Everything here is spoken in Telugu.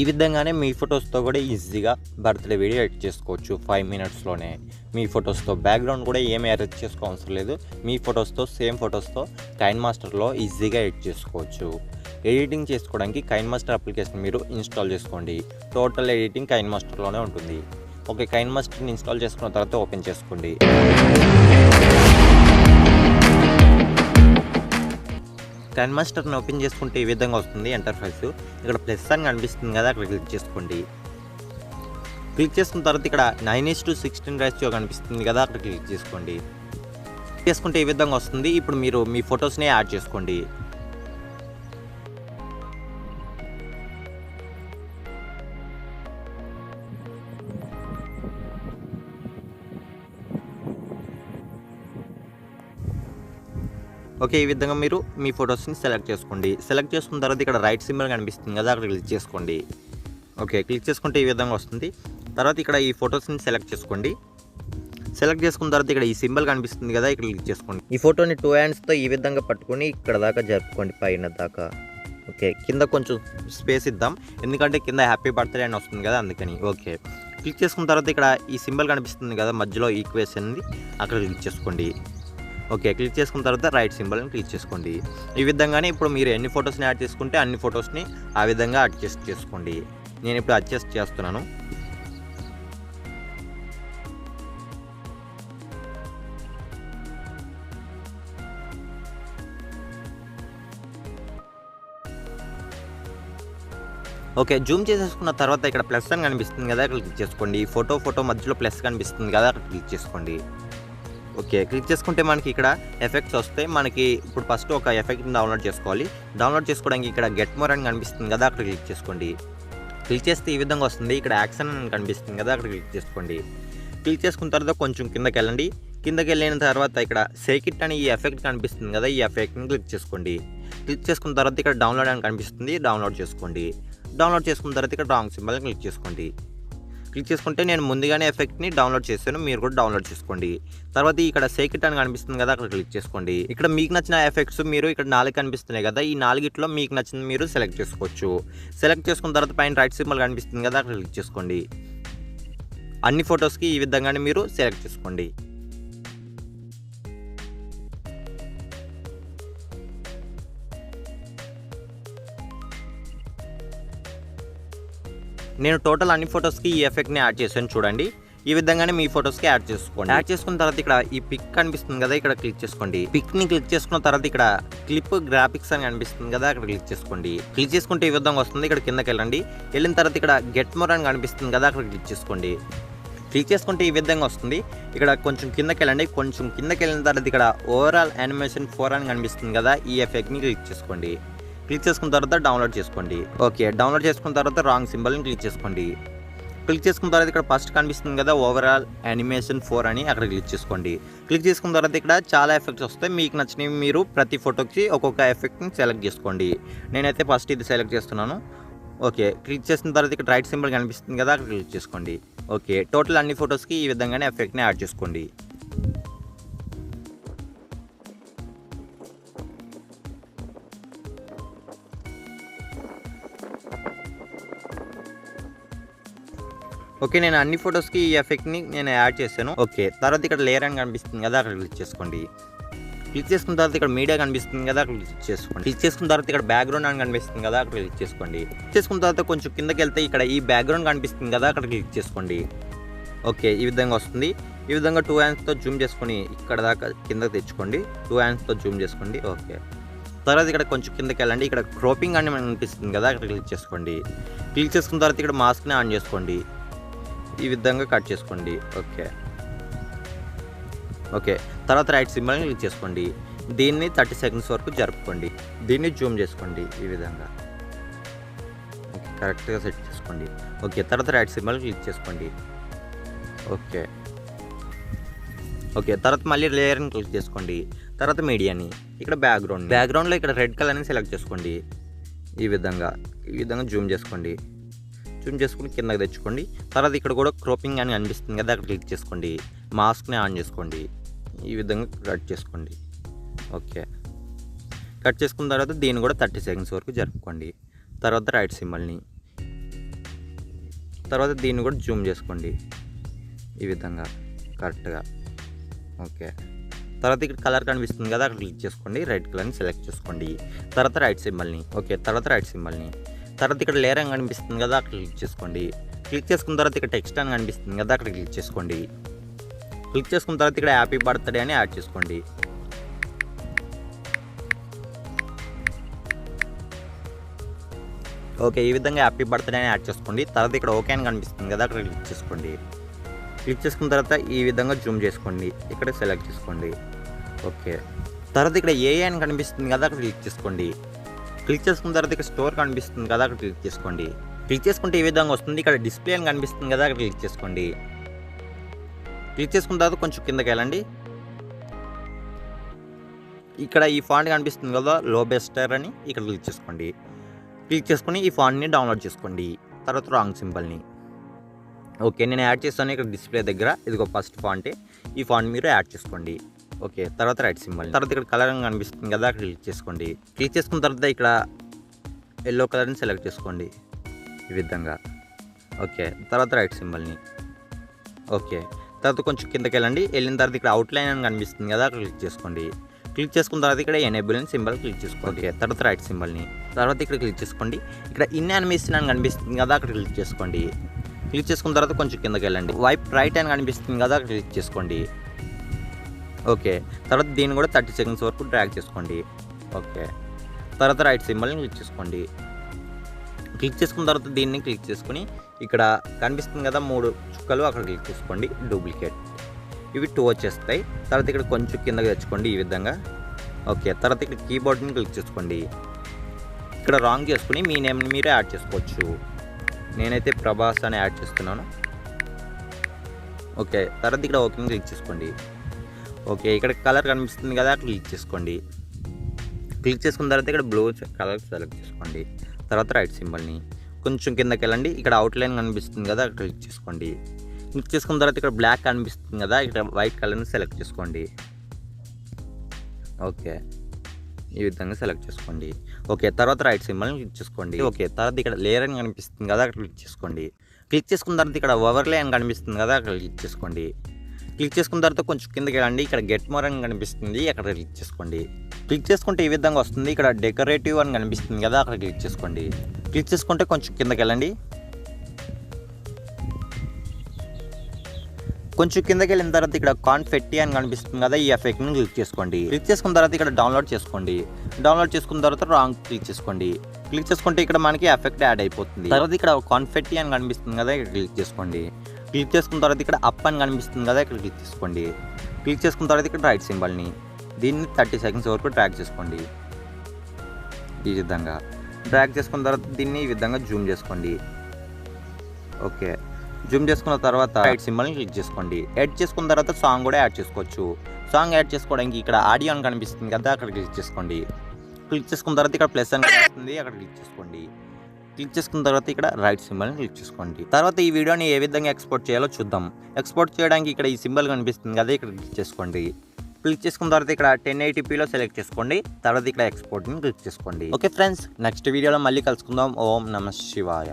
ఈ విధంగానే మీ ఫొటోస్తో కూడా ఈజీగా బర్త్డే వీడియో ఎడిట్ చేసుకోవచ్చు 5 మినిట్స్లోనే. మీ ఫొటోస్తో బ్యాక్గ్రౌండ్ కూడా ఏమి అరేంజ్ చేసుకోవసరం లేదు. మీ ఫొటోస్తో సేమ్ ఫొటోస్తో కైన్మాస్టర్లో ఈజీగా ఎడిట్ చేసుకోవచ్చు. ఎడిటింగ్ చేసుకోవడానికి కైన్మాస్టర్ అప్లికేషన్ మీరు ఇన్స్టాల్ చేసుకోండి. టోటల్ ఎడిటింగ్ కైన్మాస్టర్లోనే ఉంటుంది. ఓకే, కైన్మాస్టర్ని ఇన్స్టాల్ చేసుకున్న తర్వాత ఓపెన్ చేసుకోండి. కైన్మాస్టర్ని ఓపెన్ చేసుకుంటే ఈ విధంగా వస్తుంది ఇంటర్ఫేస్. ఇక్కడ ప్లస్ అని కనిపిస్తుంది కదా, అక్కడ క్లిక్ చేసుకోండి. క్లిక్ చేసుకున్న తర్వాత ఇక్కడ 9:16 రేషియో కనిపిస్తుంది కదా, అక్కడ క్లిక్ చేసుకోండి. చేసుకుంటే ఈ విధంగా వస్తుంది. ఇప్పుడు మీరు మీ ఫొటోస్ని యాడ్ చేసుకోండి. ఓకే, ఈ విధంగా మీరు మీ ఫొటోస్ని సెలెక్ట్ చేసుకోండి. సెలెక్ట్ చేసుకున్న తర్వాత ఇక్కడ రైట్ సింబల్ కనిపిస్తుంది కదా, అక్కడ క్లిక్ చేసుకోండి. ఓకే, క్లిక్ చేసుకుంటే ఈ విధంగా వస్తుంది. తర్వాత ఇక్కడ ఈ ఫొటోస్ని సెలెక్ట్ చేసుకోండి. సెలెక్ట్ చేసుకున్న తర్వాత ఇక్కడ ఈ సింబల్ కనిపిస్తుంది కదా, ఇక్కడ క్లిక్ చేసుకోండి. ఈ ఫోటోని 2 హ్యాండ్స్తో ఈ విధంగా పట్టుకొని ఇక్కడ దాకా జరుపుకోండి, పైన దాకా. ఓకే, కింద కొంచెం స్పేస్ ఇద్దాం, ఎందుకంటే కింద హ్యాపీ బర్త్డే అని వస్తుంది కదా, అందుకని. ఓకే, క్లిక్ చేసుకున్న తర్వాత ఇక్కడ ఈ సింబల్ కనిపిస్తుంది కదా మధ్యలో ఈక్వేషన్ది, అక్కడ క్లిక్ చేసుకోండి. ఓకే, క్లిక్ చేసుకున్న తర్వాత రైట్ సింబల్ని క్లిక్ చేసుకోండి. ఈ విధంగానే ఇప్పుడు మీరు ఎన్ని ఫొటోస్ని యాడ్ చేసుకుంటే అన్ని ఫొటోస్ని ఆ విధంగా అడ్జస్ట్ చేసుకోండి. నేను ఇప్పుడు అడ్జస్ట్ చేస్తున్నాను. ఓకే, జూమ్ చేసేసుకున్న తర్వాత ఇక్కడ ప్లస్ అని కనిపిస్తుంది కదా, అక్కడ క్లిక్ చేసుకోండి. ఫోటో మధ్యలో ప్లస్ కనిపిస్తుంది కదా, అక్కడ క్లిక్ చేసుకోండి. ఓకే, క్లిక్ చేసుకుంటే మనకి ఇక్కడ ఎఫెక్ట్స్ వస్తాయి. మనకి ఇప్పుడు ఫస్ట్ ఒక ఎఫెక్ట్ని డౌన్లోడ్ చేసుకోవాలి. డౌన్లోడ్ చేసుకోవడానికి ఇక్కడ గెట్ మోర్ అని కనిపిస్తుంది కదా, అక్కడ క్లిక్ చేసుకోండి. క్లిక్ చేస్తే ఈ విధంగా వస్తుంది. ఇక్కడ యాక్షన్ అని కనిపిస్తుంది కదా, అక్కడ క్లిక్ చేసుకోండి. క్లిక్ చేసుకున్న తర్వాత కొంచెం కిందకి వెళ్ళండి. కిందకి వెళ్ళిన తర్వాత ఇక్కడ సేకిట్ అని ఈ ఎఫెక్ట్ కనిపిస్తుంది కదా, ఈ ఎఫెక్ట్ని క్లిక్ చేసుకోండి. క్లిక్ చేసుకున్న తర్వాత ఇక్కడ డౌన్లోడ్ అని కనిపిస్తుంది, డౌన్లోడ్ చేసుకోండి. డౌన్లోడ్ చేసుకున్న తర్వాత ఇక్కడ రాంగ్ సింబల్ని క్లిక్ చేసుకోండి. క్లిక్ చేసుకుంటే నేను ముందుగానే ఎఫెక్ట్ని డౌన్లోడ్ చేశాను, మీరు కూడా డౌన్లోడ్ చేసుకోండి. తర్వాత ఇక్కడ సేకిట్ అని కనిపిస్తుంది కదా, అక్కడ క్లిక్ చేసుకోండి. ఇక్కడ మీకు నచ్చిన ఎఫెక్ట్స్ మీరు ఇక్కడ 4 కనిపిస్తున్నాయి కదా, ఈ 4ట్లో మీకు నచ్చింది మీరు సెలెక్ట్ చేసుకోవచ్చు. సెలెక్ట్ చేసుకున్న తర్వాత పైన రైట్ సింబల్ కనిపిస్తుంది కదా, అక్కడ క్లిక్ చేసుకోండి. అన్ని ఫొటోస్కి ఈ విధంగానే మీరు సెలెక్ట్ చేసుకోండి. నేను టోటల్ అన్ని ఫొటోస్కి ఈ ఎఫెక్ట్ని యాడ్ చేశాను, చూడండి. ఈ విధంగానే మీ ఫొటోస్కి యాడ్ చేసుకోండి. యాడ్ చేసుకున్న తర్వాత ఇక్కడ ఈ పిక్ కనిపిస్తుంది కదా, ఇక్కడ క్లిక్ చేసుకోండి. పిక్ని క్లిక్ చేసుకున్న తర్వాత ఇక్కడ క్లిప్ గ్రాఫిక్స్ అని కనిపిస్తుంది కదా, అక్కడ క్లిక్ చేసుకోండి. క్లిక్ చేసుకుంటే ఈ విధంగా వస్తుంది. ఇక్కడ కిందకి వెళ్ళండి. వెళ్ళిన తర్వాత ఇక్కడ గెట్ మోర్ అని కనిపిస్తుంది కదా, అక్కడ క్లిక్ చేసుకోండి. క్లిక్ చేసుకుంటే ఈ విధంగా వస్తుంది. ఇక్కడ కొంచెం కిందకి వెళ్ళండి. కొంచెం కిందకి వెళ్ళిన తర్వాత ఇక్కడ ఓవరాల్ యానిమేషన్ 4 అని కనిపిస్తుంది కదా, ఈ ఎఫెక్ట్ని క్లిక్ చేసుకోండి. క్లిక్ చేసుకున్న తర్వాత డౌన్లోడ్ చేసుకోండి. ఓకే, డౌన్లోడ్ చేసుకున్న తర్వాత రాంగ్ సింబల్ని క్లిక్ చేసుకోండి. క్లిక్ చేసుకున్న తర్వాత ఇక్కడ ఫస్ట్ కనిపిస్తుంది కదా ఓవరాల్ యానిమేషన్ 4 అని, అక్కడ క్లిక్ చేసుకోండి. క్లిక్ చేసుకున్న తర్వాత ఇక్కడ చాలా ఎఫెక్ట్స్ వస్తాయి. మీకు నచ్చినవి మీరు ప్రతి ఫోటోకి ఒక్కొక్క ఎఫెక్ట్ని సెలెక్ట్ చేసుకోండి. నేనైతే ఫస్ట్ ఇది సెలెక్ట్ చేస్తున్నాను. ఓకే, క్లిక్ చేసిన తర్వాత ఇక్కడ రైట్ సింబల్ కనిపిస్తుంది కదా, అక్కడ క్లిక్ చేసుకోండి. ఓకే, టోటల్ అన్ని ఫొటోస్కి ఈ విధంగానే ఎఫెక్ట్ని యాడ్ చేసుకోండి. ఓకే, నేను అన్ని ఫొటోస్కి ఈ ఎఫెక్ట్ని నేను యాడ్ చేశాను. ఓకే, తర్వాత ఇక్కడ లేయర్ అని కనిపిస్తుంది కదా, అక్కడ క్లిక్ చేసుకోండి. క్లిక్ చేసుకున్న తర్వాత ఇక్కడ మీడియా కనిపిస్తుంది కదా, అక్కడ క్లిక్ చేసుకోండి. క్లిక్ చేసుకున్న తర్వాత ఇక్కడ బ్యాక్గ్రౌండ్ అని కనిపిస్తుంది కదా, అక్కడ క్లిక్ చేసుకోండి. క్లిక్ చేసుకున్న తర్వాత కొంచెం కిందకి వెళ్తే ఇక్కడ ఈ బ్యాక్గ్రౌండ్ కనిపిస్తుంది కదా, అక్కడ క్లిక్ చేసుకోండి. ఓకే, ఈ విధంగా వస్తుంది. ఈ విధంగా 2 హ్యాండ్స్తో జూమ్ చేసుకొని ఇక్కడ దాకా కిందకి తెచ్చుకోండి. 2 హ్యాండ్స్తో జూమ్ చేసుకోండి. ఓకే, తర్వాత ఇక్కడ కొంచెం కిందకి వెళ్ళండి. ఇక్కడ క్రోపింగ్ అని కనిపిస్తుంది కదా, అక్కడ క్లిక్ చేసుకోండి. క్లిక్ చేసుకున్న తర్వాత ఇక్కడ మాస్క్ని ఆన్ చేసుకోండి. ఈ విధంగా కట్ చేసుకోండి. ఓకే, తర్వాత రైట్ సింబల్ని క్లిక్ చేసుకోండి. దీన్ని 30 సెకండ్స్ వరకు జరుపుకోండి. దీన్ని జూమ్ చేసుకోండి ఈ విధంగా. ఓకే, కరెక్ట్గా సెట్ చేసుకోండి. ఓకే, తర్వాత రైట్ సింబల్ క్లిక్ చేసుకోండి. ఓకే, తర్వాత మళ్ళీ లేయర్ని క్లిక్ చేసుకోండి. తర్వాత మీడియాని, ఇక్కడ బ్యాక్గ్రౌండ్లో ఇక్కడ రెడ్ కలర్ని సెలెక్ట్ చేసుకోండి. ఈ విధంగా జూమ్ చేసుకోండి. జూమ్ చేసుకుని కిందకి తెచ్చుకోండి. తర్వాత ఇక్కడ కూడా క్రోపింగ్ అని అనిపిస్తుంది కదా, అక్కడ క్లిక్ చేసుకోండి. మాస్క్ని ఆన్ చేసుకోండి. ఈ విధంగా కట్ చేసుకోండి. ఓకే, కట్ చేసుకున్న తర్వాత దీన్ని కూడా 30 సెకండ్స్ వరకు జరుపుకోండి. తర్వాత రైట్ సింబల్ని తర్వాత దీన్ని కూడా జూమ్ చేసుకోండి ఈ విధంగా కరెక్ట్గా. ఓకే, తర్వాత ఇక్కడ కలర్ కనిపిస్తుంది కదా, అక్కడ క్లిక్ చేసుకోండి, రెడ్ కలర్ని సెలెక్ట్ చేసుకోండి. తర్వాత రైట్ సింబల్ని, ఓకే, తర్వాత రైట్ సింబల్ని. తర్వాత ఇక్కడ లేయర్ అని కనిపిస్తుంది కదా, అక్కడ క్లిక్ చేసుకోండి. క్లిక్ చేసుకున్న తర్వాత ఇక్కడ టెక్స్ట్ అని కనిపిస్తుంది కదా, అక్కడ క్లిక్ చేసుకోండి. క్లిక్ చేసుకున్న తర్వాత ఇక్కడ హ్యాపీ బర్త్డే అని యాడ్ చేసుకోండి. ఓకే, ఈ విధంగా హ్యాపీ బర్త్డే అని యాడ్ చేసుకోండి. తర్వాత ఇక్కడ ఓకే అని కనిపిస్తుంది కదా, అక్కడ క్లిక్ చేసుకోండి. క్లిక్ చేసుకున్న తర్వాత ఈ విధంగా జూమ్ చేసుకోండి, ఇక్కడ సెలెక్ట్ చేసుకోండి. ఓకే, తర్వాత ఇక్కడ ఏఐ అని కనిపిస్తుంది కదా, అక్కడ క్లిక్ చేసుకోండి. క్లిక్ చేసుకున్న తర్వాత ఇక్కడ స్టోర్ కనిపిస్తుంది కదా, అక్కడ క్లిక్ చేసుకోండి. క్లిక్ చేసుకుంటే ఈ విధంగా వస్తుంది. ఇక్కడ డిస్ప్లే అని కనిపిస్తుంది కదా, అక్కడ క్లిక్ చేసుకోండి. క్లిక్ చేసుకున్న తర్వాత కొంచెం కిందకి వెళ్ళండి. ఇక్కడ ఈ ఫాంట్ కనిపిస్తుంది కదా, లోబెస్టర్ అని, ఇక్కడ క్లిక్ చేసుకోండి. క్లిక్ చేసుకుని ఈ ఫాంట్ని డౌన్లోడ్ చేసుకోండి. తర్వాత రాంగ్ సింబల్ని. ఓకే, నేను యాడ్ చేస్తాను ఇక్కడ డిస్ప్లే దగ్గర. ఇదిగో ఫస్ట్ ఫాంటే, ఈ ఫాంట్ మీరు యాడ్ చేసుకోండి. ఓకే, తర్వాత రైట్ సింబల్. తర్వాత ఇక్కడ కలర్ కనిపిస్తుంది కదా, అక్కడ క్లిక్ చేసుకోండి. క్లిక్ చేసుకున్న తర్వాత ఇక్కడ ఎల్లో కలర్ని సెలెక్ట్ చేసుకోండి ఈ విధంగా. ఓకే, తర్వాత రైట్ సింబల్ని. ఓకే, తర్వాత కొంచెం కిందకి వెళ్ళండి. వెళ్ళిన తర్వాత ఇక్కడ అవుట్లైన్ అని కనిపిస్తుంది కదా, అక్కడ క్లిక్ చేసుకోండి. క్లిక్ చేసుకున్న తర్వాత ఇక్కడ ఎనేబుల్ అని సింబల్ క్లిక్ చేసుకోండి. ఓకే, తర్వాత రైట్ సింబల్ని. తర్వాత ఇక్కడ క్లిక్ చేసుకోండి. ఇక్కడ ఇన్ యానిమేషన్ అని కనిపిస్తుంది కదా, అక్కడ క్లిక్ చేసుకోండి. క్లిక్ చేసుకున్న తర్వాత కొంచెం కిందకి వెళ్ళండి. వైప్ రైట్ అని కనిపిస్తుంది కదా, అక్కడ క్లిక్ చేసుకోండి. ఓకే, తర్వాత దీన్ని కూడా 30 సెకండ్స్ వరకు డ్రాగ్ చేసుకోండి. ఓకే, తర్వాత రైట్ సింబల్ని క్లిక్ చేసుకోండి. క్లిక్ చేసుకున్న తర్వాత దీన్ని క్లిక్ చేసుకుని ఇక్కడ కనిపిస్తుంది కదా 3 చుక్కలు, అక్కడ క్లిక్ చేసుకోండి. డూప్లికేట్, ఇవి 2 వచ్చేస్తాయి. తర్వాత ఇక్కడ కొంచెం కిందకి తెచ్చుకోండి ఈ విధంగా. ఓకే, తర్వాత ఇక్కడ కీబోర్డ్ని క్లిక్ చేసుకోండి. ఇక్కడ రాంగ్ చేసుకుని మీ నేమ్ని మీరే యాడ్ చేసుకోవచ్చు. నేనైతే ప్రభాస్ అని యాడ్ చేస్తున్నాను. ఓకే, తర్వాత ఇక్కడ ఓకే క్లిక్ చేసుకోండి. ఓకే, ఇక్కడ కలర్ కనిపిస్తుంది కదా, క్లిక్ చేసుకోండి. క్లిక్ చేసుకున్న తర్వాత ఇక్కడ బ్లూ కలర్ సెలెక్ట్ చేసుకోండి. తర్వాత రైట్ సింబల్ని కొంచెం కిందకి వెళ్ళండి. ఇక్కడ అవుట్లైన్ కనిపిస్తుంది కదా, క్లిక్ చేసుకోండి. క్లిక్ చేసుకున్న తర్వాత ఇక్కడ బ్లాక్ కనిపిస్తుంది కదా, ఇక్కడ వైట్ కలర్ని సెలెక్ట్ చేసుకోండి. ఓకే, ఈ విధంగా సెలెక్ట్ చేసుకోండి. ఓకే, తర్వాత రైట్ సింబల్ని క్లిక్ చేసుకోండి. ఓకే, తర్వాత ఇక్కడ లేయర్ అని కనిపిస్తుంది కదా, అక్కడ క్లిక్ చేసుకోండి. క్లిక్ చేసుకున్న తర్వాత ఇక్కడ ఓవర్లే అని కనిపిస్తుంది కదా, అక్కడ క్లిక్ చేసుకోండి. క్లిక్ చేసుకున్న తర్వాత కొంచెం కిందకి వెళ్ళండి. ఇక్కడ గెట్ మోర్ అని కనిపిస్తుంది, అక్కడ క్లిక్ చేసుకోండి. క్లిక్ చేసుకుంటే ఈ విధంగా వస్తుంది. ఇక్కడ డెకరేటివ్ అని కనిపిస్తుంది కదా, అక్కడ క్లిక్ చేసుకోండి. క్లిక్ చేసుకుంటే కొంచెం కిందకి వెళ్ళండి. కొంచెం కిందకి వెళ్ళిన తర్వాత ఇక్కడ కాన్ఫెట్టి అని కనిపిస్తుంది కదా, ఈ ఎఫెక్ట్ని క్లిక్ చేసుకోండి. క్లిక్ చేసుకున్న తర్వాత ఇక్కడ డౌన్లోడ్ చేసుకోండి. డౌన్లోడ్ చేసుకున్న తర్వాత రాంగ్ క్లిక్ చేసుకోండి. క్లిక్ చేసుకుంటే ఇక్కడ మనకి ఎఫెక్ట్ యాడ్ అయిపోతుంది. తర్వాత ఇక్కడ కాన్ఫెట్టి అని కనిపిస్తుంది కదా, ఇక్కడ క్లిక్ చేసుకోండి. క్లిక్ చేసుకున్న తర్వాత ఇక్కడ అప్ అని కనిపిస్తుంది కదా, ఇక్కడ క్లిక్ చేసుకోండి. క్లిక్ చేసుకున్న తర్వాత ఇక్కడ రైట్ సింబల్ని దీన్ని 30 సెకండ్స్ వరకు డ్రాగ్ చేసుకోండి. ఈ విధంగా డ్రాగ్ చేసుకున్న తర్వాత దీన్ని ఈ విధంగా జూమ్ చేసుకోండి. ఓకే, జూమ్ చేసుకున్న తర్వాత రైట్ సింబల్ని క్లిక్ చేసుకోండి. యాడ్ చేసుకున్న తర్వాత సాంగ్ కూడా యాడ్ చేసుకోవచ్చు. సాంగ్ యాడ్ చేసుకోవడానికి ఇక్కడ ఆడియో అని కనిపిస్తుంది కదా, అక్కడ క్లిక్ చేసుకోండి. క్లిక్ చేసుకున్న తర్వాత ఇక్కడ ప్లస్ అని కనిపిస్తుంది, అక్కడ క్లిక్ చేసుకోండి. క్లిక్ చేసుకున్న తర్వాత ఇక్కడ రైట్ సింబల్ని క్లిక్ చేసుకోండి. తర్వాత ఈ వీడియోని ఏ విధంగా ఎక్స్పోర్ట్ చేయాలో చూద్దాం. ఎక్స్పోర్ట్ చేయడానికి ఇక్కడ ఈ సింబల్ కనిపిస్తుంది కదా, ఇక్కడ క్లిక్ చేసుకోండి. క్లిక్ చేసుకున్న తర్వాత ఇక్కడ 1080pలో సెలెక్ట్ చేసుకోండి. తర్వాత ఇక్కడ ఎక్స్పోర్ట్ని క్లిక్ చేసుకోండి. ఓకే ఫ్రెండ్స్, నెక్స్ట్ వీడియోలో మళ్ళీ కలుసుకుందాం. ఓం నమః శివాయ.